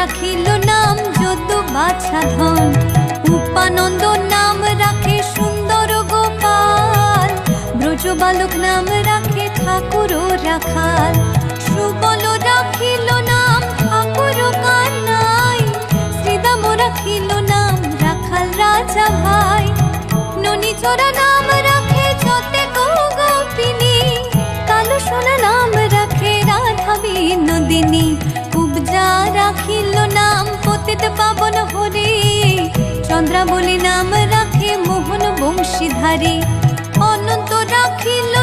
রাখিল নাম যদু বাছা ধন। উপানন্দ নাম রাখে সুন্দর গোপাল, ব্রজ বালক নাম রাখে ঠাকুর রাখাল। সুবল রাখিল নাম ঠাকুর কানাই, শ্রীদাম রাখিল নাম রাখাল রাজা ভাই। ননীচরা নাম রাখে যতে গোপিনী, কালো সোনা নাম রাখে রাধা বিনোদিনী। কুবজা রাখিল নাম পতিত পাবন হরি, চন্দ্রাবলী নাম রাখে মোহন বংশীধারী। অনন্ত রাখিল